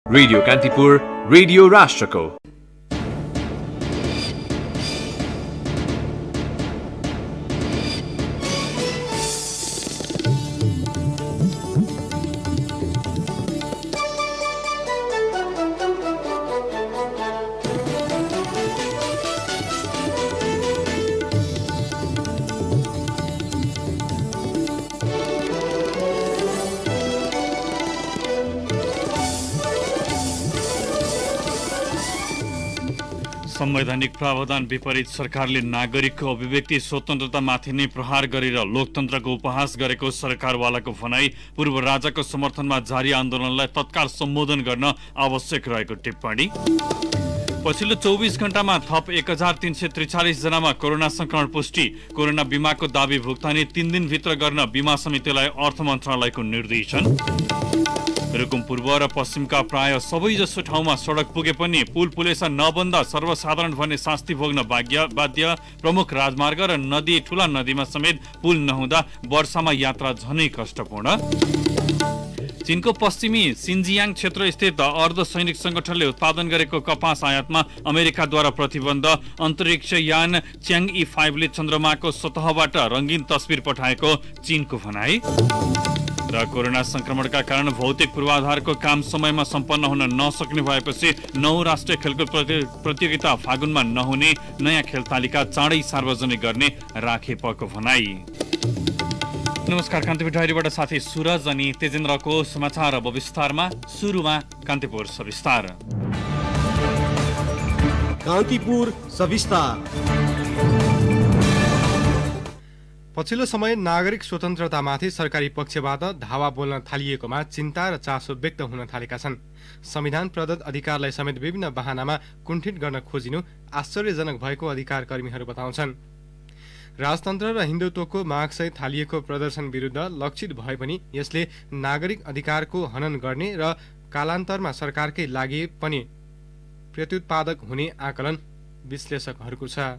Radio Kantipur, radio राष्ट्रको। संवैधानिक प्रावधान विपरीत सरकारले नागरिकको अभिव्यक्ति स्वतन्त्रतामाथि नै प्रहार गरेर लोकतन्त्रको उपहास गरेको सरकारवालाको भनाई, पूर्व राजाको समर्थनमा जारी आन्दोलनलाई तत्काल सम्बोधन गर्न आवश्यक रहेको टिप्पणी। पछिल्लो 24 घण्टामा थप 1343 जनामा कोरोना संक्रमण पुष्टि, कोरोना बीमाको दाबी भुक्तानी 3 दिनभित्र गर्न बीमा समितिलाई अर्थ मन्त्रालयको निर्देशन। रुकुम पूर्व र पश्चिमका प्राय सबैजसो ठाउँमा सडक पुगे पनि पुल पुलेसा नबन्दा सर्वसाधारण भने शास्ति भोग्न बाध्य। प्रमुख राजमार्ग र नदी, ठूला नदीमा समेत पुल नहुँदा वर्षामा यात्रा झनै कष्टपूर्ण। चीनको पश्चिमी सिन्जियाङ क्षेत्र स्थित अर्ध सैनिक संगठनले उत्पादन गरेको कपास आयातमा अमेरिकाद्वारा प्रतिबन्ध। अन्तरिक्ष यान च्याङ्ग ई5 ले चन्द्रमाको सतहबाट रंगीन तस्बिर पठाएको चीनको भनाई। र कोरोना संक्रमणका कारण भौतिक पूर्वाधारको काम समयमा सम्पन्न हुन नसक्ने भएपछि 9 राष्ट्रिय खेलकुद प्रतियोगिता फागुनमा नहुने, नयाँ खेल तालिका चाँडै सार्वजनिक गर्ने राखेपको भनाई। नमस्कार, कान्तिपुर डायरीबाट साथी सुरज अनि तेजेन्द्रको समाचार अब विस्तारमा। सुरुमा कान्तिपुर सविस्तार। कान्तिपुर सविस्तार। पछिल्लो समय नागरिक स्वतन्त्रतामाथि सरकारी पक्षबाट धावा बोल्न थालिएकोमा चिन्ता र चासो व्यक्त हुन थालेका छन्। संविधान प्रदत्त अधिकारलाई समेत विभिन्न बहानामा कुण्ठित गर्न खोजिनु आश्चर्यजनक भएको अधिकार कर्मीहरू बताउँछन्। राजतन्त्र र हिन्दुत्वको मागसहित थालिएको प्रदर्शन विरुद्ध लक्षित भए पनि यसले नागरिक अधिकारको हनन गर्ने र कालान्तरमा सरकारकै लागि पनि प्रत्युत्पादक हुने आकलन विश्लेषकहरूको छ।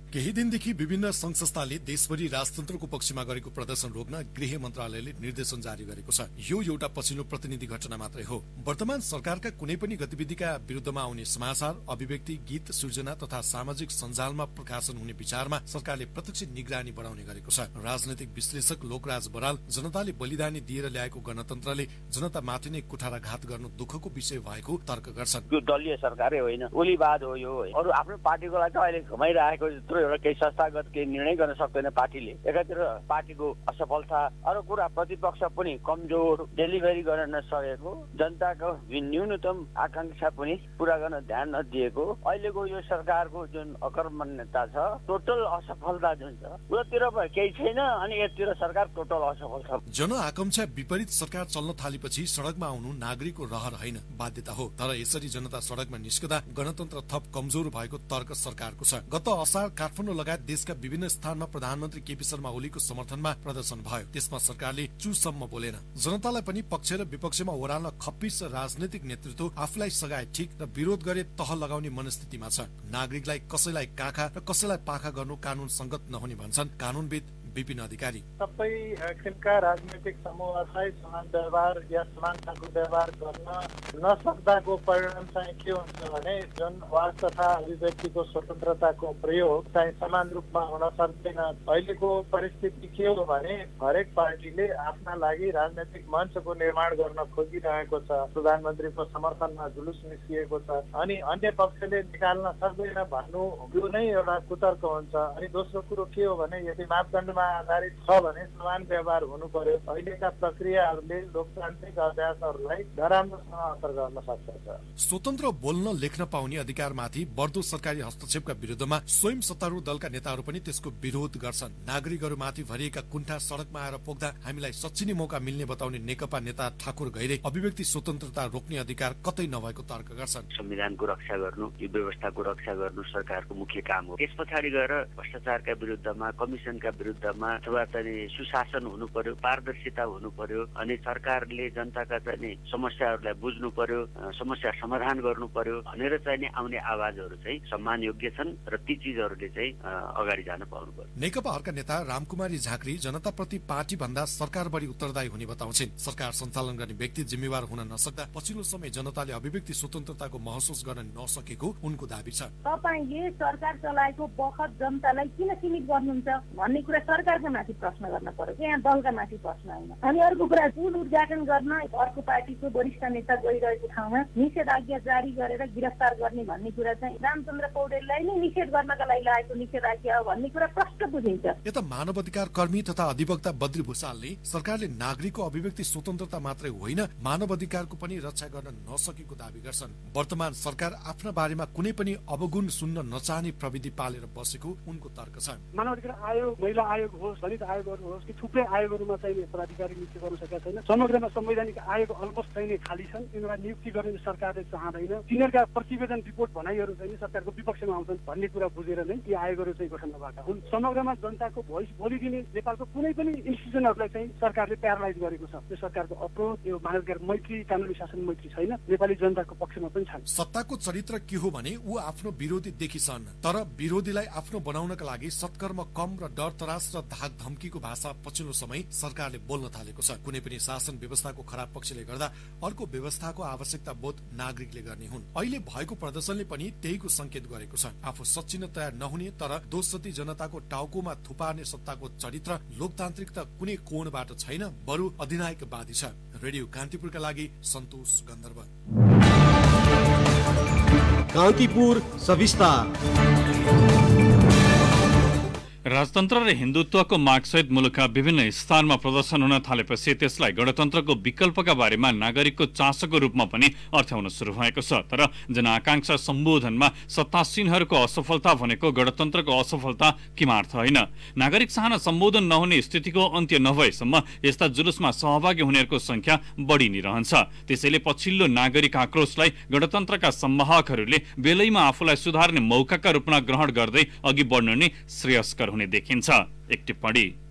केही दिनदेखि विभिन्न संघ संस्थाले देशभरि राजतन्त्रको पक्षमा गरेको प्रदर्शन रोक्न गृह मन्त्रालयले निर्देशन जारी गरेको छ। यो एउटा पछिल्लो प्रतिनिधि घटना मात्रै हो। वर्तमान सरकारका कुनै पनि गतिविधिका विरुद्धमा आउने समाचार, अभिव्यक्ति, गीत, सृजना तथा सामाजिक सञ्जालमा प्रकाशन हुने विचारमा सरकारले प्रत्यक्ष निगरानी बढाउने गरेको छ। राजनैतिक विश्लेषक लोकराज बराल जनताले बलिदानी दिएर ल्याएको गणतन्त्रले जनतामाथि नै कुठाराघात गर्नु दुःखको विषय भएको तर्क गर्छन्। यो दलीय सरकारै होइन, ओलीवाद हो यो। अरू आफ्नो पार्टीको लागि अहिले घुमाइरहेको एउटा केही संस्थागत केही निर्णय गर्न सक्दैन पार्टीले। एकातिर पार्टीको असफलता, अरू कुरा प्रतिपक्ष पनि कमजोर, डेलिभरी गर्न नसकेको, जनताको न्यूनतम आकांक्षा पनि पूरा गर्न ध्यान नदिएको, अहिलेको यो सरकारको जुन अकर्मण्यता छ, टोटल असफलता जुन छ, उतातिर केही छैन अनि यतिर सरकार टोटल असफल छ। जनआकांक्षा विपरीत सरकार चल्न थालेपछि सडकमा आउनु नागरिकको रहर होइन, बाध्यता हो। तर यसरी जनता सडकमा निस्कदा गणतन्त्र थप कमजोर भएको तर्क सरकारको छ। गत असार काठमाडौँ लगायत देशका विभिन्न स्थानमा प्रधानमन्त्री केपी शर्मा ओलीको समर्थनमा प्रदर्शन भयो। त्यसमा सरकारले चुसम्म बोलेन। जनतालाई पनि पक्ष र विपक्षमा ओह्राल्न खप्पिस राजनैतिक नेतृत्व आफूलाई सघाए ठिक र विरोध गरे तह लगाउने मनस्थितिमा छ। नागरिकलाई कसैलाई काखा र कसैलाई पाखा गर्नु कानून संगत नहुने भन्छन् कानूनविद विपिन अधिकारी। सबै किसिमका राजनैतिक समूहलाई समान व्यवहार या समानताको व्यवहार गर्न नसक्दाको परिणाम चाहिँ के हुन्छ भने जुन वाक तथा अभिव्यक्तिको स्वतन्त्रताको प्रयोग चाहिँ समान रूपमा हुन सक्दैन। अहिलेको परिस्थिति के हो भने हरेक पार्टीले आफ्ना लागि राजनैतिक मञ्चको निर्माण गर्न खोजिरहेको छ। प्रधानमन्त्रीको समर्थनमा जुलुस निस्किएको छ अनि अन्य पक्षले निकाल्न सक्दैन भन्नु यो नै एउटा कुतर्क हुन्छ। अनि दोस्रो कुरो के हो भने यदि मापदण्डमा आधारित छ भने समान व्यवहार हुनु पर्यो। अहिलेका प्रक्रियाहरूले लोकतान्त्रिक अभ्यासहरूलाई नराम्रोसँग असर गर्न सक्छ। स्वतन्त्र बोल्न लेख्न पाउने अधिकारमाथि बढ्दो सरकारी हस्तक्षेपका विरुद्धमा स्वयं सत्तारूढ दलका नेताहरू पनि त्यसको विरोध गर्छन्। नागरिकहरूमाथि भरिएका कुण्ठा सडकमा आएर पुग्दा हामीलाई सच्चिने मौका मिल्ने बताउने नेकपा नेता ठाकुर घैरे अभिव्यक्ति स्वतन्त्रता रोक्ने अधिकार कतै नभएको तर्क गर्छन्। संविधानको रक्षा गर्नु, यो व्यवस्थाको रक्षा गर्नु सरकारको मुख्य काम हो। त्यस पछाडि गएर भ्रष्टाचारका विरुद्धमा, कमिसनका विरुद्धमा मा अथवा चाहिँ सुशासन हुनु पर्यो, पारदर्शिता हुनु पर्यो, अनि सरकारले जनताका चाहिँ समस्याहरूलाई बुझ्नु पर्यो, समस्या समाधान गर्नु पर्यो भनेर चाहिँ नि आउने आवाजहरू चाहिँ सम्मान योग्य छन् र ती चिजहरूले चाहिँ अगाडि जान पाउनु पर्यो। नेकपा अर्का नेता रामकुमारी झाँक्री जनताप्रति पार्टी भन्दा सरकार बढी उत्तरदायी हुने बताउँछिन्। सरकार सञ्चालन गर्ने व्यक्ति जिम्मेवार हुन नसक्दा पछिल्लो समय जनताले अभिव्यक्ति स्वतन्त्रताको महसुस गर्न नसकेको उनको दाबी छ। तपाईले सरकार चलाएको बखत जनतालाई किन सीमित गर्नुहुन्छ भन्ने कुरा सरकारका माथि प्रश्न गर्न पर्यो, यहाँ दलका माथि प्रश्न होइन। अनि अर्को कुरा, पुल उद्घाटन गर्न अर्को पार्टीको वरिष्ठ नेता गइरहेको ठाउँमा निषेधाज्ञा जारी गरेर गिरफ्तार गर्ने भन्ने कुरा चाहिँ रामचन्द्र पौडेललाई नै निषेध गर्नका लागि लागेको निषेधाज्ञा हो भन्ने कुरा प्रष्ट बुझिन्छ। यता मानवाधिकार कर्मी तथा अधिवक्ता बद्री भूषालले सरकारले नागरिकको अभिव्यक्ति स्वतन्त्रता मात्रै होइन मानवाधिकारको पनि रक्षा गर्न नसकेको दावी गर्छन्। वर्तमान सरकार आफ्ना बारेमा कुनै पनि अवगुण सुन्न नचाहने प्रविधि पालेर बसेको उनको तर्क छ। मानवाधिकार आयोग, महिला आयोग होस्, दलित आयोगहरू होस् कि थुप्रै आयोगहरूमा चाहिँ पदाधिकारी नियुक्ति गर्न सकेका छैन। समग्रमा संवैधानिक आयोग अलमोस्ट चाहिँ खाली छन्। तिनीहरूलाई नियुक्ति गर्ने सरकारले चाहँदैन। तिनीहरूका प्रतिवेदन रिपोर्ट भनाइहरू चाहिँ सरकारको विपक्षमा आउँछन् भन्ने कुरा बुझेर नै यी आयोगहरू चाहिँ गठन भएका हुन्। समग्रमा जनताको भोइस बोलिदिने नेपालको कुनै पनि इन्स्टिट्युसनहरूलाई चाहिँ सरकारले प्यारालाइज गरेको छ। यो सरकारको अप्रोच, यो मानवाधिकार मैत्री, कानुनी शासन मैत्री छैन, नेपाली जनताको पक्षमा पनि छैन। सत्ताको चरित्र के हो भने ऊ आफ्नो विरोधी देखिछन्, तर विरोधीलाई आफ्नो बनाउनका लागि सत्कर्म कम र डर तरास र धाक धम्कीको भाषा पछिल्लो समय सरकारले बोल्न थालेको छ। कुनै पनि शासन व्यवस्थाको खराब पक्षले गर्दा अर्को व्यवस्थाको आवश्यकता बोध नागरिकले गर्ने हुन्। अहिले भएको प्रदर्शनले पनि त्यहीको संकेत गरेको छ। आफू सच्चिन तयार नहुने तर दोषती जनताको टाउकोमा थुपार्ने सत्ताको चरित्र लोकतान्त्रिकता कुनै कोणबाट छैन, बरु अधिनायकवादी छ। रेडियो कान्तिपुरका लागि सन्तोष गन्धर्व। कान्तिपुर सविस्ता। राजतन्त्र र हिन्दुत्वको मागसहित मुलुकका विभिन्न स्थानमा प्रदर्शन हुन थालेपछि त्यसलाई गणतन्त्रको विकल्पका बारेमा नागरिकको चासोको रूपमा पनि अर्थ्याउन सुरु भएको छ। तर जनआकांक्षा सम्बोधनमा सत्तासीनहरूको असफलता भनेको गणतन्त्रको असफलता किमार्थ होइन। नागरिक चाहना सम्बोधन नहुने स्थितिको अन्त्य नभएसम्म यस्ता जुलुसमा सहभागी हुनेहरूको संख्या बढी नै रहन्छ। त्यसैले पछिल्लो नागरिक आक्रोशलाई गणतन्त्रका संवाहकहरूले बेलैमा आफूलाई सुधार्ने मौकाका रूपमा ग्रहण गर्दै अघि बढ्नु नै श्रेयस्कर हुने देखिन्छ। एक टिप्पणी।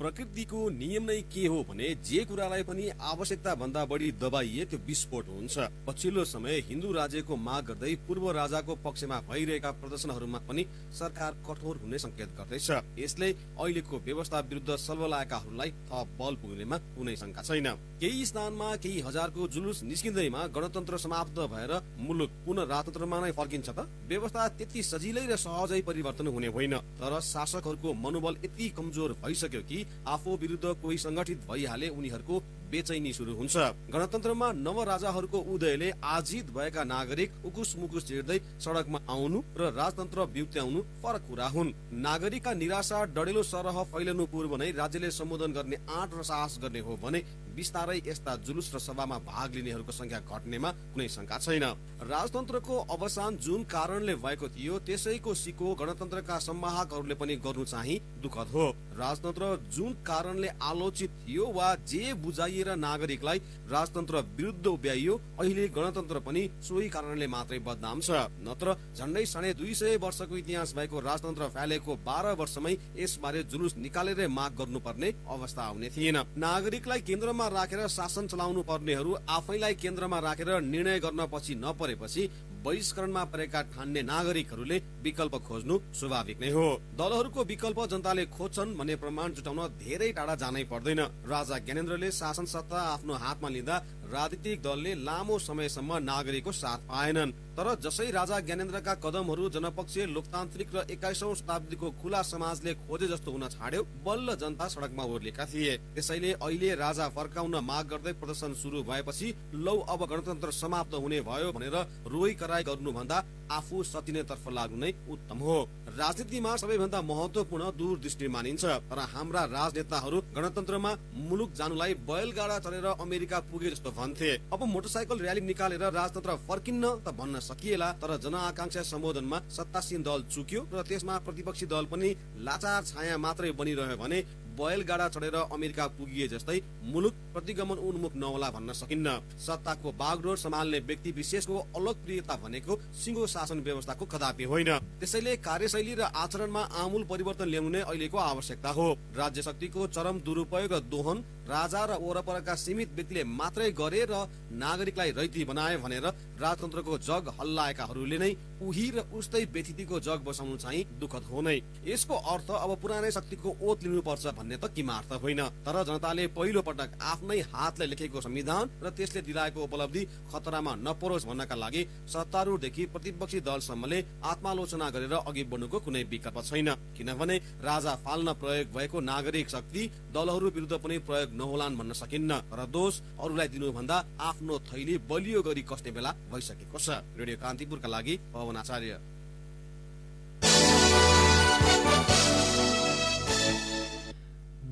प्रकृतिको नियम नै के हो भने जे कुरालाई पनि आवश्यकता भन्दा बढी दबाइए त्यो विस्फोट हुन्छ। पछिल्लो समय हिन्दू राज्यको माग गर्दै पूर्व राजाको पक्षमा भइरहेका प्रदर्शनहरूमा पनि सरकार कठोर हुने संकेत गर्दैछ। यसले अहिलेको व्यवस्था विरुद्ध सल्बलाएकाहरूलाई थप बल पुग्नेमा कुनै शंका छैन। केही स्थानमा केही हजारको जुलुस निस्किँदैमा गणतन्त्र समाप्त भएर मुलुक पुनः राजतन्त्रमा नै फर्किन्छ त? व्यवस्था त्यति सजिलै र सहजै परिवर्तन हुने होइन। तर शासकहरूको मनोबल यति कमजोर भइसक्यो कि आफू विरुद्ध कोही संगठित भइहाले उनीहरूको बेचैनी शुरू हुन्छ। गणतन्त्रमा नव राजाहरूको उदयले आजित भएका नागरिक उकुस मुकुस चिर्दै सडकमा आउनु र राजतन्त्र बिउत्याउनु फरक कुरा हुन्। नागरिकका निराशा डढेलो सरह फैलनु पूर्व नै राज्यले सम्बोधन गर्ने आँट र साहस गर्ने हो भने बिस्तारै यस्ता जुलुस र सभामा भाग लिनेहरूको संख्या घट्नेमा कुनै शंका छैन। राजतन्त्रको अवसान जुन कारणले भएको थियो त्यसैको सिको गणतन्त्रका संवाहकहरूले पनि गर्नु चाहिँ दुःखद हो। राजतन्त्र जुन कारणले आलोचित थियो वा जे बुझाइएर नागरिकलाई राजतन्त्र विरुद्ध उभ्याइयो, अहिले गणतन्त्र पनि सोही कारणले मात्रै बदनाम छ। नत्र झण्डै 250 वर्षको इतिहास भएको राजतन्त्र फैलेको 12 वर्षमै यसबारे जुलुस निकालेर माग गर्नुपर्ने अवस्था आउने थिएन। नागरिकलाई केन्द्रमा राखेर शासन चलाउनु पर्नेहरू आफैलाई केन्द्रमा राखेर निर्णय गर्न पछि नपरेपछि बहिष्करणमा परेका ठान्ने नागरिकहरूले विकल्प खोज्नु स्वाभाविक नै हो। दलहरूको विकल्प जनताले खोज्छन् भन्ने प्रमाण जुटाउन धेरै टाढा जानै पर्दैन। राजा ज्ञानेन्द्रले शासन सत्ता आफ्नो हातमा लिँदा राजनीतिक दलले लामो समयसम्म नागरिकको साथ पाएनन्। तर जसै राजा ज्ञानेन्द्रका कदमहरू जनपक्षीय लोकतान्त्रिक र 21औं शताब्दीको खुला समाजले खोजे जस्तो हुन छाड्यो, बल्ल जनता सडकमा ओर्लेका थिए। त्यसैले अहिले राजा फर्काउन माग गर्दै प्रदर्शन सुरु भएपछि लौ अब गणतन्त्र समाप्त हुने भयो भनेर रोइ कराई गर्नुभन्दा आफू सतिनेतर्फ लाग्नु नै उत्तम हो। राजनीतिमा सबैभन्दा महत्वपूर्ण दूरदृष्टि मानिन्छ। तर हाम्रा राजनेताहरू गणतन्त्रमा मुलुक जानुलाई बैलगाडा चढेर अमेरिका पुगे जस्तो भन्थे। अब मोटरसाइकल र्याली निकालेर राजतन्त्र फर्किन्न त भन्न सकिएला, तर जनआकांक्षा सम्बोधनमा सत्तासीन दल चुक्यो र त्यसमा प्रतिपक्षी दल पनि लाचार छाया मात्रै बनिरह्यो भने बैलगाडा चढेर अमेरिका पुगिए जस्तै मुलुक प्रतिगमन उन्मुख नहोला भन्न सकिन्न। सत्ताको बागडोर सम्हाल्ने व्यक्ति विशेषको अलग प्रियता भनेको सिंगो शासन व्यवस्थाको कदापि होइन। त्यसैले कार्यशैली र आचरणमा आमूल परिवर्तन ल्याउनु नै अहिलेको आवश्यकता हो। राज्य शक्तिको चरम दुरुपयोग र दोहन राजा र वरपरका सीमित व्यक्तिले मात्रै गरे र नागरिकलाई रैती बनाए भनेर राजतन्त्रको जग हल्लाएकाहरूले नै उही र उस्तै व्यथितिको जग बसाउनु चाहिँ दुःखद हो नै। यसको अर्थ अब पुरानै शक्तिको ओत लिनुपर्छ भन्ने त किमार्थ होइन। तर जनताले पहिलो पटक आफ्नै हातले लेखेको संविधान र त्यसले दिलाएको उपलब्धि खतरामा नपरोस् भन्नका लागि सत्तारूढदेखि प्रतिपक्षी दलसम्मले आत्मालोचना गरेर अघि बढ्नुको कुनै विकल्प छैन। किनभने राजा फाल्न प्रयोग भएको नागरिक शक्ति दलहरू विरुद्ध पनि प्रयोग नहोलान् भन्न सकिन्न र दोष अरूलाई दिनुभन्दा आफ्नो थैली बलियो गरी कस्ने बेला भइसकेको छ। रेडियो कान्तिपुरका लागि पवन आचार्य।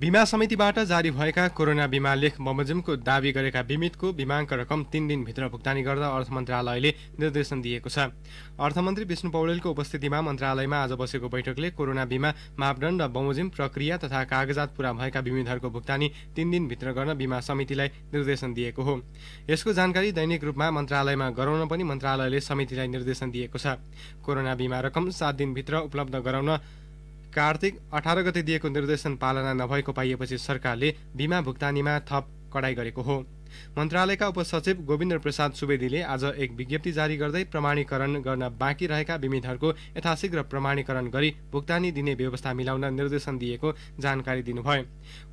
बीमा समितिबाट जारी भएका कोरोना बीमा लेख बमोजिमको दावी गरेका बिमितको बीमाङ्क रकम 3 दिनभित्र भुक्तानी गर्दा अर्थ मन्त्रालयले निर्देशन दिएको छ। अर्थमन्त्री विष्णु पौडेलको उपस्थितिमा मन्त्रालयमा आज बसेको बैठकले कोरोना बीमा मापदण्ड बमोजिम प्रक्रिया तथा कागजात पूरा भएका बिमितहरूको भुक्तानी 3 दिनभित्र गर्न बीमा समितिलाई निर्देशन दिएको हो। यसको जानकारी दैनिक रूपमा मन्त्रालयमा गराउन पनि मन्त्रालयले समितिलाई निर्देशन दिएको छ। कोरोना बीमा रकम 7 दिनभित्र उपलब्ध गराउन कार्तिक 18 गते दिएको निर्देशन पालना नभएको पाइएपछि सरकारले बीमा भुक्तानीमा थप कडाई गरेको हो। मन्त्रालयका उपसचिव गोविन्द प्रसाद सुवेदीले आज एक विज्ञप्ति जारी गर्दै प्रमाणीकरण गर्न बाँकी रहेका बिमितहरूको यथाशीघ्र प्रमाणीकरण गरी भुक्तानी दिने व्यवस्था मिलाउन निर्देशन दिएको जानकारी दिनुभयो।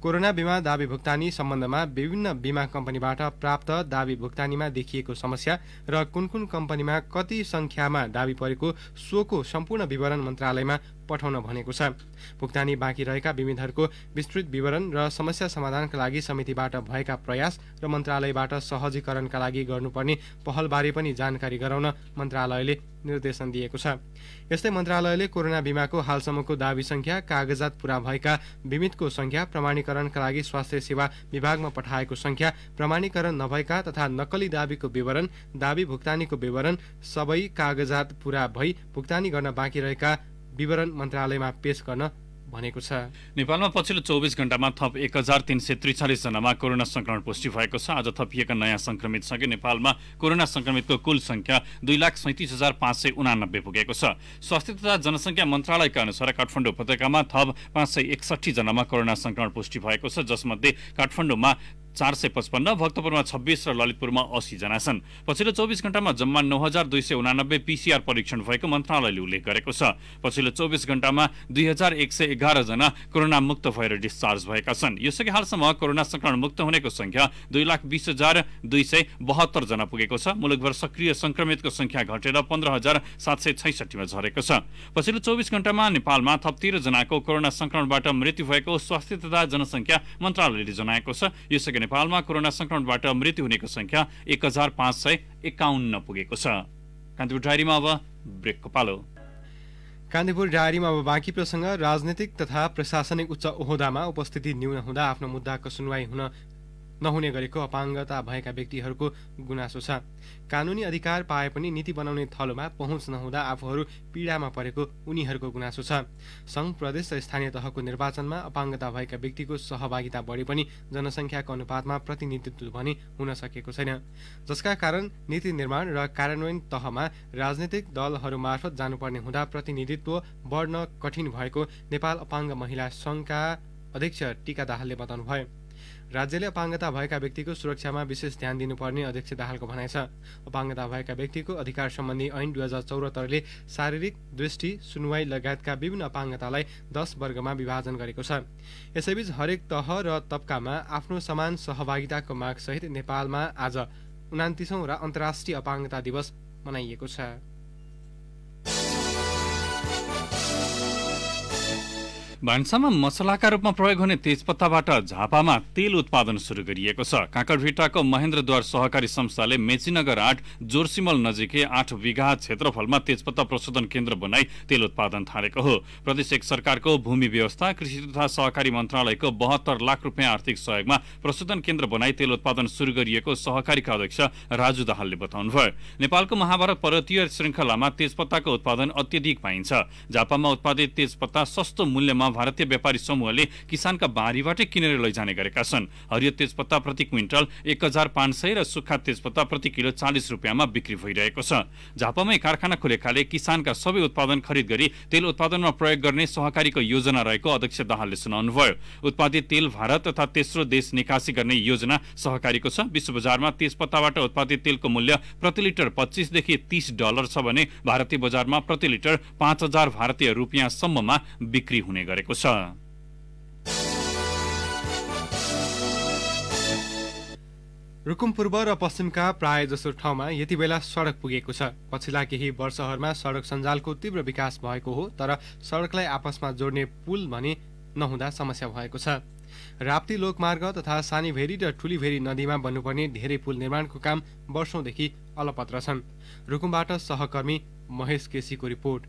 कोरोना बीमा दावी भुक्तानी सम्बन्धमा विभिन्न बीमा कम्पनीबाट प्राप्त दावी भुक्तानीमा देखिएको समस्या र कुन कुन कम्पनीमा कति संख्यामा दावी परेको सोको सम्पूर्ण विवरण मन्त्रालयमा पठाउन भनेको छ। भुक्तानी बाँकी रहेका बिमितहरूको विस्तृत विवरण र समस्या समाधानका लागि समितिबाट भएका प्रयास र मन्त्रालयबाट सहजीकरणका लागि गर्नुपर्ने पहलबारे पनि जानकारी गराउन मन्त्रालयले निर्देशन दिएको छ। यस्तै मन्त्रालयले कोरोना बीमाको हालसम्मको दावी संख्या, कागजात पूरा भएका बिमितको संख्या, प्रमाणीकरणका लागि स्वास्थ्य सेवा विभागमा पठाएको संख्या, प्रमाणीकरण नभएका तथा नक्कली दावीको विवरण, दावी भुक्तानीको विवरण, सबै कागजात पूरा भई भुक्तानी गर्न बाँकी रहेका विवरण मन्त्रालयमा पेश गर्न भनेको छ। नेपालमा पछिल्लो 24 घण्टामा थप 1343 जनामा कोरोना संक्रमण पुष्टि भएको छ। आज थपिएका नयाँ संक्रमित सँगै नेपालमा कोरोना संक्रमितको कुल संख्या 2,37,589 पुगेको छ। स्वास्थ्य तथा जनसङ्ख्या मन्त्रालयका अनुसार काठमाडौँ उपत्यकामा थप 561 जनामा कोरोना संक्रमण पुष्टि भएको छ, जसमध्ये काठमाडौँमा 455, भक्तपुरमा 26 र ललितपुरमा 80 जना छन्। पछिल्लो 24 घण्टामा जम्मा 9,289 PCR परीक्षण भएको मन्त्रालयले उल्लेख गरेको छ। पछिल्लो 24 घण्टामा 2,111 जना कोरोना मुक्त भएर डिस्चार्ज भएका छन्। यसअघि हालसम्म कोरोना संक्रमण मुक्त हुनेको संख्या 2,20,272 जना पुगेको छ। मुलुकभर सक्रिय संक्रमितको संख्या घटेर 15,766 मा झरेको छ। पछिल्लो 24 घण्टामा नेपालमा थप 13 जनाको कोरोना संक्रमणबाट मृत्यु भएको स्वास्थ्य तथा जनसङ्ख्या मन्त्रालयले जनाएको छ। यसअघि नेपालमा कोरोना संक्रमणबाट मृत्यु हुनेको संख्या 1,551 पुगेको छ। कान्तिपुर डायरीमा अब ब्रेकको पालो। कान्तिपुर डायरीमा अब बाँकी प्रसङ्ग। राजनीतिक तथा प्रशासनिक उच्च ओहदामा उपस्थिति न्यून हुँदा आफ्नो मुद्दाको सुनवाई नहुने गरेको अपाङ्गता भएका व्यक्तिहरूको गुनासो छ। कानुनी अधिकार पाए पनि नीति बनाउने थलोमा पहुँच नहुँदा आफूहरू पीडामा परेको उनीहरूको गुनासो छ। सङ्घ, प्रदेश र स्थानीय तहको निर्वाचनमा अपाङ्गता भएका व्यक्तिको सहभागिता बढे पनि जनसङ्ख्याको अनुपातमा प्रतिनिधित्व भने हुन सकेको छैन, जसका कारण नीति निर्माण र कार्यान्वयन तहमा राजनीतिक दलहरू मार्फत जानुपर्ने हुँदा प्रतिनिधित्व बढ्न कठिन भएको नेपाल अपाङ्ग महिला सङ्घका अध्यक्ष टीका दाहालले बताउनुभयो। राज्यले अपाङ्गता भएका व्यक्तिको सुरक्षामा विशेष ध्यान दिनुपर्ने अध्यक्ष दाहालको भनाइ छ। अपाङ्गता भएका व्यक्तिको अधिकार सम्बन्धी ऐन 2074ले शारीरिक, दृष्टि, सुनवाई लगायतका विभिन्न अपाङ्गतालाई 10 वर्गमा विभाजन गरेको छ। यसैबीच हरेक तह र तबकामा आफ्नो समान सहभागिताको मागसहित नेपालमा आज 29औं र अन्तर्राष्ट्रिय अपाङ्गता दिवस मनाइएको छ। भान्सामा मसलाका रूपमा प्रयोग हुने तेजपत्ताबाट झापामा तेल उत्पादन सुरु गरिएको छ। काँकडभिट्टाको महेन्द्रद्वार सहकारी संस्थाले मेचीनगर 8 जोरसिमल नजिकै 8 बिघा क्षेत्रफलमा तेजपत्ता प्रशोधन केन्द्र बनाई तेल उत्पादन थालेको हो। प्रदेश एक सरकारको भूमि व्यवस्था, कृषि तथा सहकारी मन्त्रालयको 72 लाख रुपियाँ आर्थिक सहयोगमा प्रशोधन केन्द्र बनाई तेल उत्पादन सुरु गरिएको सहकारीका अध्यक्ष राजु दाहालले बताउनुभयो। नेपालको महाभारत पर्वतीय श्रृङ्खलामा तेजपत्ताको उत्पादन अत्यधिक पाइन्छ। झापामा उत्पादित तेजपत्ता सस्तो मूल्यमा तुलनामा भारतीय व्यापारी समूहले किसानका बारीबाटै किनेर लैजाने गरेका छन्। हरियो तेजपत्ता प्रति क्विन्टल 1500 र सुक्खा तेजपत्ता प्रति किलो 40 रुपियाँमा बिक्री भइरहेको छ। झापामै कारखाना खोलेकाले किसानका सबै उत्पादन खरिद गरी तेल उत्पादनमा प्रयोग गर्ने सहकारीको योजना रहेको अध्यक्ष दाहालले सुनाउनुभयो। उत्पादित तेल भारत तथा तेस्रो देश निकासी गर्ने योजना सहकारीको छ। विश्व बजारमा तेजपत्ताबाट उत्पादित तेलको मूल्य प्रति लिटर 25 देखि 30 डलर छ भने भारतीय बजारमा प्रति लिटर 5000 भारतीय रुपियाँसम्ममा बिक्री हुने गरेको छ। रुकुम पूर्व र पश्चिमका प्राय जसो ठाउँमा यति बेला सडक पुगेको छ। पछिल्ला केही वर्षहरूमा सडक सञ्जालको तीव्र विकास भएको हो, तर सडकलाई आपसमा जोड्ने पुल भने नहुँदा समस्या भएको छ। राप्ती लोकमार्ग तथा सानीभेरी र ठुलीभेरी नदीमा बन्नुपर्ने धेरै पुल निर्माणको काम वर्षौंदेखि अलपत्र छन्। रुकुमबाट सहकर्मी महेश केसीको रिपोर्ट।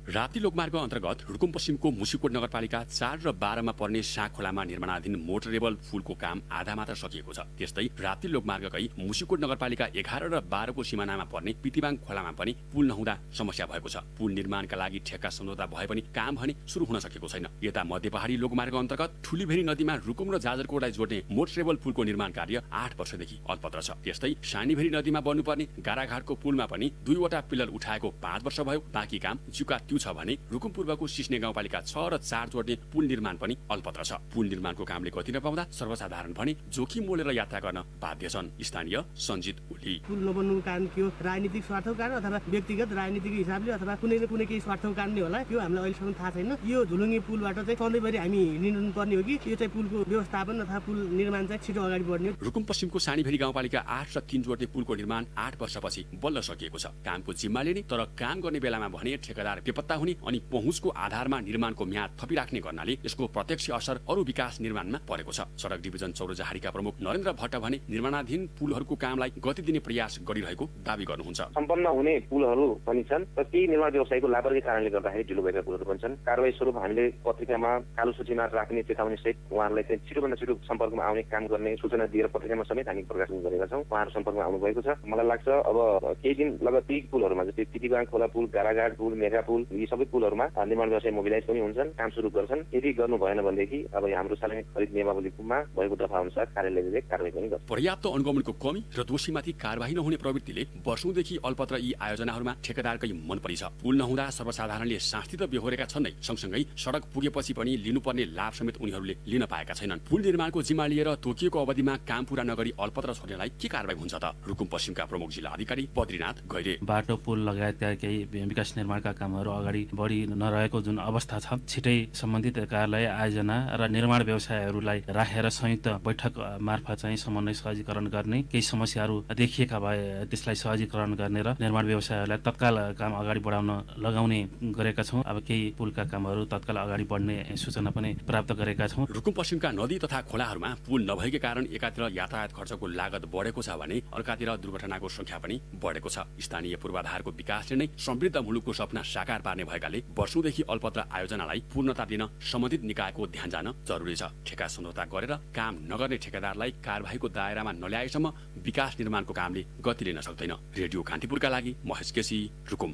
राप्ती लोकमार्ग अन्तर्गत रुकुम पश्चिमको मुसिकोट नगरपालिका 4 र 12 मा पर्ने साँख खोलामा निर्माणाधीन मोटरेबल पुलको काम आधा मात्र सकिएको छ। त्यस्तै राप्ती लोकमार्गकै मुसिकोट नगरपालिका 11 र 12 को सिमानामा पर्ने पितिबाङ खोलामा पनि पुल नहुँदा समस्या भएको छ। पुल निर्माणका लागि ठेक्का सम्झौता भए पनि काम भने सुरु हुन सकेको छैन। यता मध्य पहाडी लोकमार्ग अन्तर्गत ठुलीभेरी नदीमा रुकुम र जाजरकोटलाई जोड्ने मोटरेबल पुलको निर्माण कार्य 8 वर्षदेखि अलपत्र छ। त्यस्तै सानीभेरी नदीमा बन्नुपर्ने गाराघाटको पुलमा पनि 2 वटा पिलर उठाएको 5 वर्ष भयो। बाँकी काम जुका छ भने रुकुम पूर्वको सिस्ने गाउँपालिका 6 र 4 जोड्ने पुल निर्माण पनि अलपत्र छ। पुल निर्माणको कामले गति नपाउँदा सर्वसाधारण भने जोखिम मोलेर यात्रा गर्न बाध्य छन्। स्थानीय सञ्जित ओली पुल नबन्नुको कारण के हो? राजनीतिक स्वार्थको कारण अथवा व्यक्तिगत राजनीतिक हिसाबले अथवा कुनै न कुनै केही स्वार्थको कारणले होला। यो हामीलाई अहिलेसम्म थाहा छैन। यो झुलुङ्गे पुलबाट चाहिँ सधैँभरि हामी हिँड्नु पर्ने हो कि यो चाहिँ पुलको व्यवस्थापन अथवा पुल निर्माण चाहिँ छिटो अगाडि बढ्ने हो? रुकुम पश्चिमको सानीभेरी गाउँपालिका 8 र 3 जोड्ने पुलको निर्माण 8 वर्षपछि बल्ल सकिएको छ। कामको जिम्मा लिने तर काम गर्ने बेलामा भने ठेकेदार बेपत्ता हुने अनि पहुँचको आधारमा निर्माणको म्याद थपिराख्ने गर्नाले यसको प्रत्यक्ष असर अरू विकास निर्माणमा परेको छ। सडक डिभिजन चौरजहारीका प्रमुख नरेन्द्र भट्ट भने निर्माणाधीन पुलहरूको कामलाई गति दिने प्रयास गरिरहेको दावी गर्नुहुन्छ। सम्पन्न हुने पुलहरू पनि छन् र केही निर्माण व्यवसायको लापरवाहीको कारणले गर्दाखेरि ढिलो भएका पुलहरू पनि छन्। कारबाही स्वरूप हामीले पत्रिकामा कालो सूचीमा राख्ने चेतावनी सहित उहाँहरूलाई चाहिँ छिटोभन्दा छिटो सम्पर्कमा आउने काम गर्ने सूचना दिएर पत्रिकामा समेत हामी प्रकाशन गरेका छौँ। उहाँहरू सम्पर्कमा आउनु भएको छ। मलाई लाग्छ अब केही दिन लगत ती पुलहरूमा जस्तै पितिबाङ खोला पुल, गाराघाट पुल, मेघा पुल, यी सबै पुलहरूमा निर्माण व्यवसाय मोबिलाइज पनि हुन्छन्, काम सुरु गर्छन्। यदि गर्नु भएन भनेदेखि अब हाम्रो सार्वजनिक खरिद नियमावलीमा भएको दफा अनुसार कार्यालयले कारबाही पनि गर्छ। पर्याप्त अनुगमनको कमी र दोषीमाथि कारबाही नहुने प्रवृत्तिले वर्षौंदेखि अल्पत्र यी आयोजनाहरूमा ठेकेदारकै मन परी छ। पुल नहुँदा सर्वसाधारणले शास्ति त बेहोरेका छन् नै, सँगसँगै सडक पुगेपछि पनि लिनुपर्ने लाभ समेत उनीहरूले लिन पाएका छैनन्। पुल निर्माणको जिम्मा लिएर तोकिएको अवधिमा काम पूरा नगरी अल्पत्र छोड्नेलाई के कारबाही हुन्छ त? रुकुम पश्चिमका प्रमुख जिल्ला अधिकारी बद्रीनाथ गैरे बाटो पुल लगायतका केही विकास निर्माणका कामहरू अगाडि बढी नरहेको जुन अवस्था छ, छिटै सम्बन्धित कार्यालय आयोजना र निर्माण व्यवसायहरूलाई राखेर संयुक्त बैठक मार्फत चाहिँ समन्वय सहजीकरण गर्ने, केही समस्याहरू देखिएका भए त्यसलाई सहजीकरण गर्ने र निर्माण व्यवसायहरूलाई तत्काल काम अगाडि बढाउन लगाउने गरेका छौँ। अब केही पुलका कामहरू तत्काल अगाडि बढ्ने सूचना पनि प्राप्त गरेका छौँ। रुकुम पश्चिमका नदी तथा खोलाहरूमा पुल नभएकै कारण एकातिर यातायात खर्चको लागत बढेको छ भने अर्कातिर दुर्घटनाको संख्या पनि बढेको छ। स्थानीय पूर्वाधारको विकासले नै समृद्ध मुलुकको सपना साकार पार्ने भएकाले वर्षौंदेखि अल्पत्र आयोजनालाई पूर्णता दिन सम्बन्धित निकायको ध्यान जान जरुरी छ। ठेक्का सम्झौता गरेर काम नगर्ने ठेकेदारलाई कारबाहीको दायरामा नल्याएसम्म विकास निर्माणको कामले गति लिन सक्दैन। रेडियो कान्तिपुरका लागि महेश केसी, रुकुम।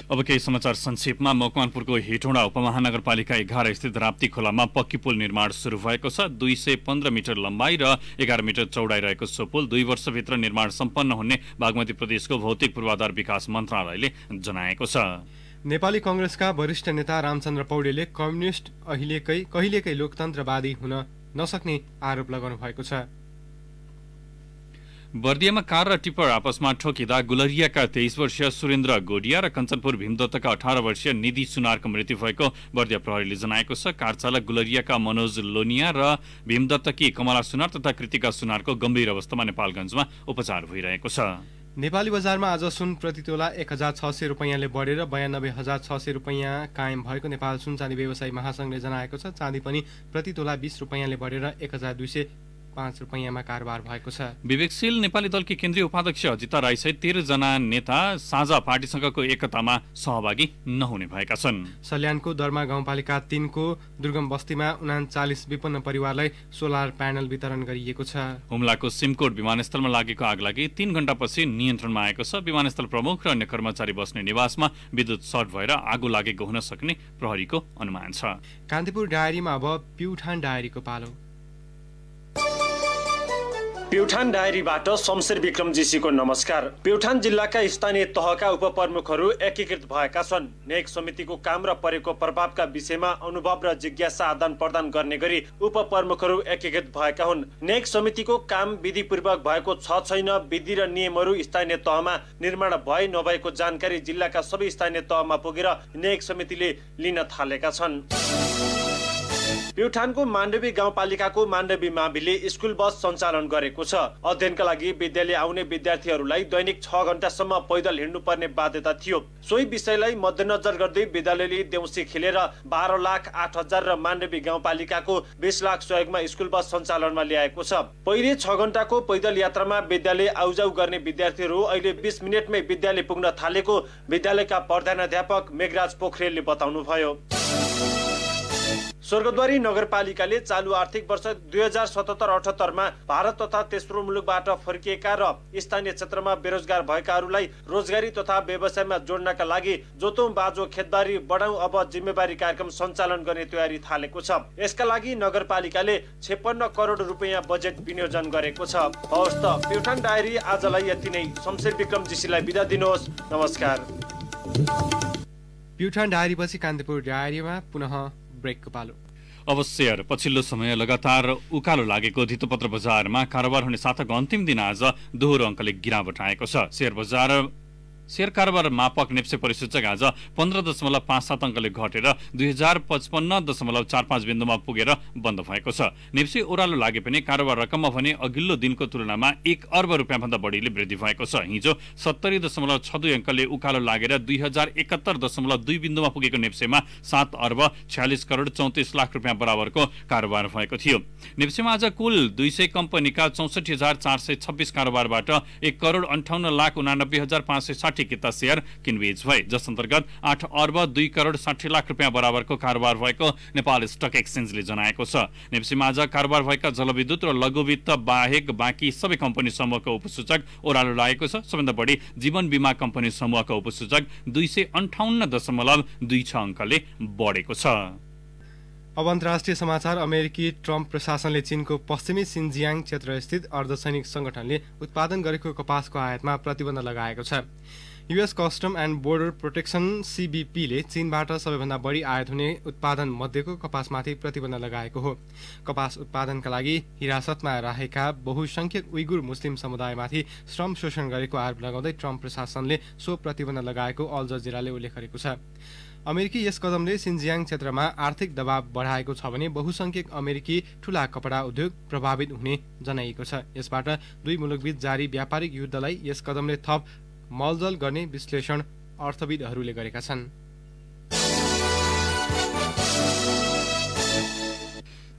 अब केही समाचार संक्षेपमा। मकवानपुरको हेटौँडा उपमहानगरपालिका 11 स्थित राप्ती खोलामा पक्की पुल निर्माण सुरु भएको छ। 215 मिटर लम्बाइ र 11 मिटर चौडाइ रहेको सो पुल 2 वर्षभित्र निर्माण सम्पन्न हुने बागमती प्रदेशको भौतिक पूर्वाधार विकास मन्त्रालयले जनाएको छ। नेपाली कांग्रेसका वरिष्ठ नेता रामचन्द्र पौडेलले कम्युनिस्ट कहिलेकै लोकतन्त्रवादी हुन नसक्ने आरोप लगाउनु भएको छ। बर्दियामा कार र टिप्पर आपसमा ठोकिँदा गुलरियाका 23 वर्षीय सुरेन्द्र गोडिया र कञ्चनपुर भीमदत्तका 18 वर्षीय निधि सुनारको मृत्यु भएको बर्दिया प्रहरीले जनाएको छ। कार चालक गुलरियाका मनोज लोनिया र भीमदत्तकी कमला सुनार तथा कृतिका सुनारको गम्भीर अवस्थामा नेपालगञ्जमा उपचार भइरहेको छ। नेपाली बजारमा आज सुन प्रति तोला 1600 रुपैयाँले बढेर 92,600 रुपैयाँ कायम भएको नेपाल सुन चाँदी व्यवसायी महासंघले जनाएको छ। चाँदी पनि प्रति तोला 20 रुपैयाँले बढेर 1200 5 रुपैयाँमा कारोबार भएको छ। विवेकशील नेपाली दलकी केन्द्रीय उपाध्यक्ष अजिता राई सहित 13 जना नेता साझा पार्टीसँगको एकतामा सहभागी नहुने भएका छन्। सल्यानको दर्मा गाउँपालिका 3 को दुर्गम बस्तीमा 39 विपन्न परिवारलाई सोलर प्यानल वितरण गरिएको छ। हुम्लाको सिमकोट विमानस्थलमा लागेको आगलागी 3 घण्टापछि नियन्त्रणमा आएको छ। विमानस्थल प्रमुख र अन्य कर्मचारी बस्ने निवासमा विद्युत सर्ट भएर आगो लागेको हुन सक्ने प्रहरीको अनुमान छ। कान्तिपुर डायरीमा अब प्युठान डायरीको पालो। प्युठान डायरीबाट शमशेर विक्रमजीसीको नमस्कार। प्युठान जिल्लाका स्थानीय तहका उपप्रमुखहरू एकीकृत भएका छन्। नेक समितिको काम र परेको प्रभावका विषयमा अनुभव र जिज्ञासा आदान प्रदान गर्ने गरी उपप्रमुखहरू एकीकृत भएका हुन्। नेक समितिको काम विधिपूर्वक भएको छ छैन, विधि र नियमहरू स्थानीय तहमा निर्माण भए नभएको जानकारी जिल्लाका सबै स्थानीय तहमा पुगेर नेक समितिले लिन थालेका छन्। प्युठानको माण्डवी गाउँपालिकाको माण्डवी माविले स्कुल बस सञ्चालन गरेको छ। अध्ययनका लागि विद्यालय आउने विद्यार्थीहरूलाई दैनिक 6 घण्टासम्म पैदल हिँड्नुपर्ने बाध्यता थियो। सोही विषयलाई मध्यनजर गर्दै विद्यालयले देउसी खेलेर 12,08,000 र माण्डवी गाउँपालिकाको 20 लाख सहयोगमा स्कुल बस सञ्चालनमा ल्याएको छ। पहिले 6 घण्टाको पैदल यात्रामा विद्यालय आउजाउ गर्ने विद्यार्थीहरू अहिले 20 मिनटमै विद्यालय पुग्न थालेको विद्यालयका प्रधानाध्यापक मेघराज पोखरेलले बताउनुभयो। स्वर्गद्वारी नगरपालिकाले चालु आर्थिक वर्ष 2077-78 मा भारत तथा तेस्रो मुलुकबाट फर्किएका र स्थानीय क्षेत्रमा बेरोजगार भएकाहरूलाई रोजगारी तथा व्यवसायमा जोड्नका लागि जोतौं बाजो खेतबारी बढाउँ अब जिम्मेवारी कार्यक्रम सञ्चालन गर्ने तयारी थालेको छ। यसका लागि नगरपालिकाले 56 करोड रुपैयाँ बजेट विनियोजन गरेको छ। हवस् त प्युठान डायरी आजलाई यति नै। शमशेर विक्रमजीसीलाई बिदा दिनुहोस्। नमस्कार। प्युठान डायरीपछि कान्तिपुर डायरीमा पुनः ब्रेकको पालो। अब शेयर पछिल्लो समय लगातार उकालो लागेको धितोपत्र बजारमा कारोबार हुने साथक अन्तिम दिन आज दोहोरो अङ्कले गिरावट आएको छ। शेयर कारोबार मापक नेप्से परिसूचक आज 15.57 अङ्कले घटेर 2055.45 बिन्दुमा पुगेर बन्द भएको छ। नेप्से ओह्रालो लागे पनि कारोबार रकममा भने अघिल्लो दिनको तुलनामा 1 अर्ब रुपियाँभन्दा बढीले वृद्धि भएको छ। हिजो 70.62 अङ्कले उकालो लागेर 2071.2 बिन्दुमा पुगेको नेप्सेमा 7 अर्ब 46 करोड 34 लाख रुपियाँ बराबरको कारोबार भएको थियो। नेप्सेमा आज कुल 200 कम्पनीका 64,426 कारोबारबाट 1 करोड 58 लाख 89,560 किता शेयर किनबेच भए, जस अन्तर्गत 8 अर्ब 2 करोड 60 लाख रुपियाँ बराबरको कारोबार भएको नेपाल स्टक एक्सचेन्जले जनाएको छ। नेप्सेमा आज कारोबार भएका जलविद्युत र लघुवित्त बाहेक बाँकी सबै कम्पनी समूहको उपसूचक ओह्रालो लागेको छ। सबैभन्दा बढी जीवन बीमा कम्पनी समूहको उपसूचक 258.26 अङ्कले बढेको छ। अब अन्तर्राष्ट्रिय समाचार। अमेरिकी ट्रम्प प्रशासनले चीनको पश्चिमी सिन्जियाङ क्षेत्रस्थित अर्धसैनिक संगठनले उत्पादन गरेको कपासको आयातमा प्रतिबन्ध लगाएको छ। US custom and border protection सीबीपीले चीनबाट सबैभन्दा बढी आयात हुने उत्पादन मध्येको कपासमाथि प्रतिबन्ध लगाएको हो। कपास उत्पादनका लागि हिरासतमा राखेका बहुसंख्यक उइगुर मुस्लिम समुदायमाथि श्रम शोषण गरेको आरोप लगाउँदै ट्रम्प प्रशासनले सो प्रतिबन्ध लगाएको अल जजिराले उल्लेख गरेको छ। अमेरिकी यस कदमले सिन्जियाङ क्षेत्रमा आर्थिक दबाव बढाएको छ भने बहुसंख्यक अमेरिकी ठूला कपडा उद्योग प्रभावित हुने जनाइएको छ। यसबाट दुई मुलुकबीच जारी व्यापारिक युद्धलाई यस कदमले थप मलजल गर्ने विश्लेषण अर्थविदहरूले गरेका छन्।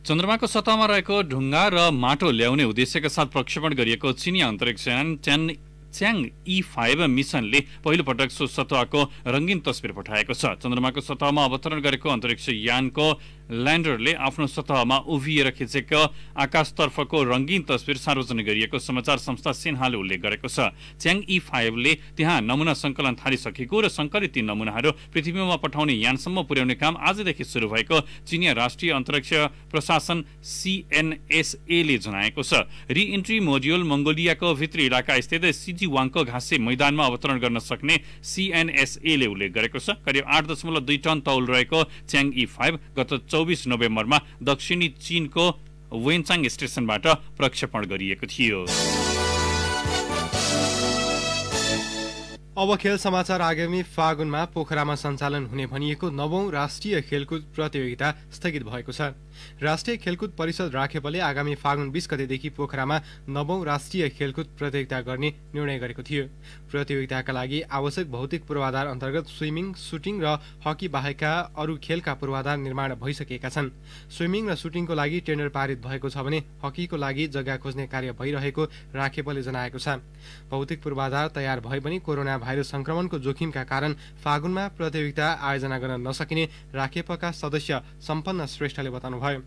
चन्द्रमाको सतहमा रहेको ढुङ्गा र माटो ल्याउने उद्देश्यका साथ प्रक्षेपण गरिएको चीनी अन्तरिक्ष यान च्याङ E5 मिसनले पहिलो पटक सो सतहको रंगीन तस्बिर पठाएको छ। चन्द्रमाको सतहमा अवतरण गरेको अन्तरिक्ष यानको ल्यान्डरले आफ्नो सतहमा उभिएर खिचेको आकाशतर्फको रंगीन तस्बिर सार्वजनिक गरिएको समाचार संस्था सिन्हाले उल्लेख गरेको छ। च्याङ E5 ले त्यहाँ नमुना संकलन थालिसकेको र संकलित ती नमुनाहरू पृथ्वीमा पठाउने यानसम्म पुर्याउने काम आजदेखि सुरु भएको चीनिया राष्ट्रिय अन्तरिक्ष प्रशासन CNSA ले जनाएको छ। रि-इन्ट्री मोड्युल मंगोलियाको भित्री इलाका स्थित सिजिवाङको घाँसे मैदानमा अवतरण गर्न सक्ने CNSA ले उल्लेख गरेको छ। करिब 8.2 टन तौल रहेको च्याङ E5 गत 24 नोभेम्बरमा दक्षिणी चीनको वेनचाङ स्टेशनबाट प्रक्षेपण गरिएको थियो। अब खेल समाचार। आगामी फागुनमा पोखरामा सञ्चालन हुने भनिएको 9औं राष्ट्रिय खेलकुद प्रतियोगिता स्थगित भएको छ। राष्ट्रिय खेलकुद परिषद राखेपले आगामी फागुन 20 गतेदेखि पोखरामा 9औं राष्ट्रिय खेलकुद प्रतियोगिता गर्ने निर्णय गरेको थियो। प्रतियोगिताका लागि आवश्यक भौतिक पूर्वाधार अन्तर्गत स्विमिङ, सुटिङ र हकी बाहेकका अरू खेलका पूर्वाधार निर्माण भइसकेका छन्। स्विमिङ र सुटिङको लागि टेन्डर पारित भएको छ भने हकीको लागि जग्गा खोज्ने कार्य भइरहेको राखेपले जनाएको छ। भौतिक पूर्वाधार तयार भए पनि कोरोना भाइरस संक्रमणको जोखिमका कारण फागुनमा प्रतियोगिता आयोजना गर्न नसकिने राखेपका सदस्य सम्पन्न श्रेष्ठले बताउनुभयो।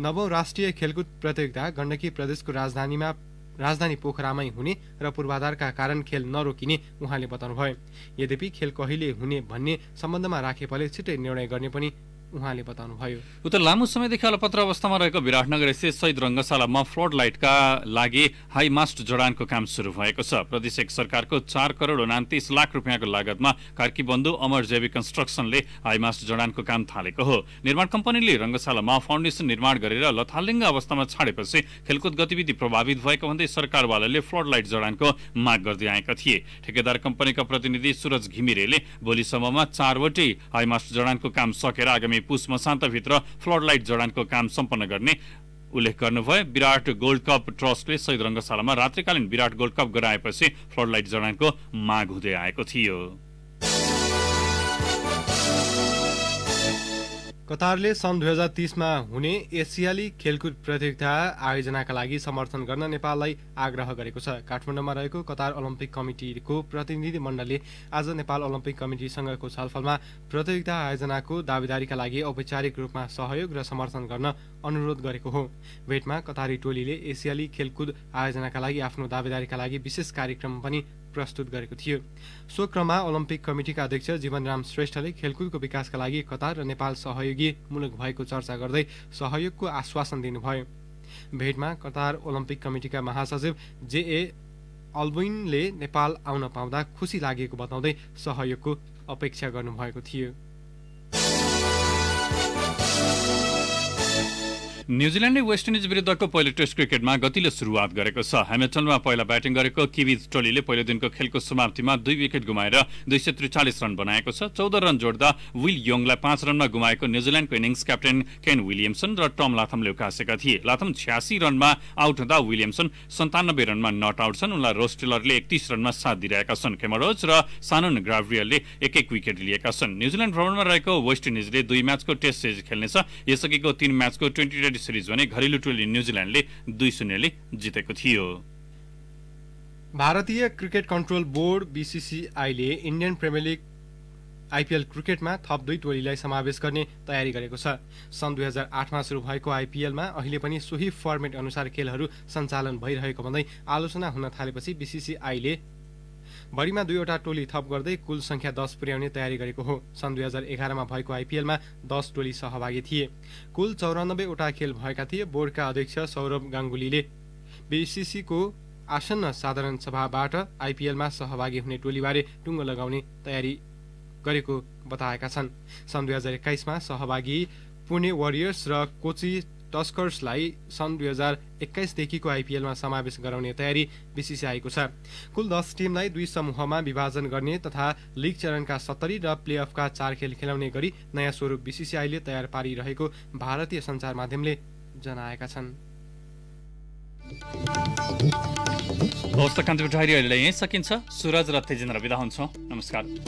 9औं राष्ट्रिय खेलकुद प्रतियोगिता गण्डकी प्रदेशको राजधानी पोखरामै हुने र पूर्वाधारका कारण खेल नरोकिने उहाँले बताउनुभयो। यद्यपि खेल कहिले हुने भन्ने सम्बन्धमा राखेपले छिट्टै निर्णय गर्ने पनि उहाँले बताउनुभयो। उता लामो समयदेखि अलपत्र अवस्थामा रहेको विराटनगर स्थित शहीद रङ्गशालामा फ्लड लाइटका लागि हाई मास्ट जडानको काम सुरु भएको छ। प्रदेश सरकारको 4 करोड 29 लाख रुपियाँको लागतमा कार्की बन्धु अमर जेबी कन्स्ट्रक्सनले हाई मास्ट जडानको काम थालेको हो। निर्माण कम्पनीले रङ्गशालामा फाउन्डेसन निर्माण गरेर लथालिङ्ग अवस्थामा छाडेपछि खेलकुद गतिविधि प्रभावित भएको भन्दै सरकारवालाले फ्लड लाइट जडानको माग गर्दै आएका थिए। ठेकेदार कम्पनीका प्रतिनिधि सुरज घिमिरेले भोलिसम्ममा 4वटै हाई मास्ट जडानको काम सकेर आगामी पुस मसान्तभित्र फ्लड लाइट जडानको काम सम्पन्न गर्ने उल्लेख गर्नुभयो। विराट गोल्ड कप ट्रस्टले शहीद रङ्गशालामा रात्रिकालीन विराट गोल्ड कप गराएपछि फ्लड लाइट जडानको माग हुँदै आएको थियो। कतारले सन् 2030 मा हुने एसियाली खेलकुद प्रतियोगिता आयोजनाका लागि समर्थन गर्न नेपाललाई आग्रह गरेको छ। काठमाडौँमा रहेको कतार ओलम्पिक कमिटीको प्रतिनिधि मण्डलले आज नेपाल ओलम्पिक कमिटीसँगको छलफलमा प्रतियोगिता आयोजनाको दावेदारीका लागि औपचारिक रूपमा सहयोग र समर्थन गर्न अनुरोध गरेको हो। भेटमा कतारी टोलीले एसियाली खेलकुद आयोजनाका लागि आफ्नो दावेदारीका लागि विशेष कार्यक्रम पनि प्रस्तुत गरेको थियो। सो क्रममा ओलम्पिक कमिटीका अध्यक्ष जीवनराम श्रेष्ठले खेलकुदको विकासका लागि कतार र नेपाल सहयोगी मुलुक भएको चर्चा गर्दै सहयोगको आश्वासन दिनुभयो। भेटमा कतार ओलम्पिक कमिटीका महासचिव जेए अल्बुइनले नेपाल आउन पाउँदा खुसी लागेको बताउँदै सहयोगको अपेक्षा गर्नुभएको थियो। न्युजिल्यान्डले वेस्ट इन्डिज विरुद्धको पहिलो टेस्ट क्रिकेटमा गतिलो सुरुवात गरेको छ। ह्यामिल्टनमा पहिला ब्याटिङ गरेको किविज टोलीले पहिलो दिनको खेलको समाप्तिमा 2 विकेट गुमाएर 243 रन बनाएको छ। 14 रन जोड्दा विल योङलाई 5 रनमा गुमाएको न्युजिल्यान्डको इनिङ्स क्याप्टेन केन विलियमसन र टम लाथमले उकासेका थिए। लाथम 86 रनमा आउट हुँदा विलियमसन 97 रनमा नट आउट छन्। उनलाई रोस टेलरले 31 रनमा साथ दिइरहेका छन्। केमरोज र सानन ग्राभरियलले एक विकेट लिएका छन्। न्युजिल्यान्ड भ्रमणमा रहेको वेस्ट इन्डिजले 2 म्याचको टेस्ट सिरिज खेल्नेछ। यसअघिको 3 म्याचको 2020 सिरिज भने घरेलु टोली न्युजिल्यान्डले 2-0 ले जितेको थियो। भारतीय क्रिकेट कन्ट्रोल बोर्ड बीसीसीआईले इन्डियन प्रिमियर लिग आइपीएल क्रिकेटमा थप 2 टोलीलाई समावेश गर्ने तयारी गरेको छ। सन् 2008 मा सुरु भएको आइपीएलमा अहिले पनि सोही फर्मेट अनुसार खेलहरू सञ्चालन भइरहेको भन्दै आलोचना हुन थालेपछि बीसीसीआईले बढीमा 2वटा टोली थप गर्दै कुल संख्या 10 पुर्याउने तयारी गरेको हो। सन् 2011 मा भएको आइपीएलमा 10 टोली सहभागी थिए। कुल 94 वटा खेल भएका थिए। बोर्डका अध्यक्ष सौरभ गाङ्गुलीले बीसीसीको आसन्न साधारण सभाबाट आइपीएलमा सहभागी हुने टोलीबारे टुङ्गो लगाउने तयारी गरेको बताएका छन्। सन् 2021 मा सहभागी पुणे वरियर्स र कोची टस्कर्सलाई सन् 2021 देखिको आइपीएलमा समावेश गराउने तयारी बीसीसीआईको छ। कुल 10 टिमलाई 2 समूहमा विभाजन गर्ने तथा लिग चरणका 70 र प्लेअफका 4 खेल खेलाउने गरी नयाँ स्वरूप बीसीसीआईले तयार पारिरहेको भारतीय सञ्चार माध्यमले जनाएका छन्। हवस् त कान्तिपुर डायरी अहिले यहीँ सकिन्छ। सुरज र तेजेन्द्र बिदा हुन्छौँ। नमस्कार।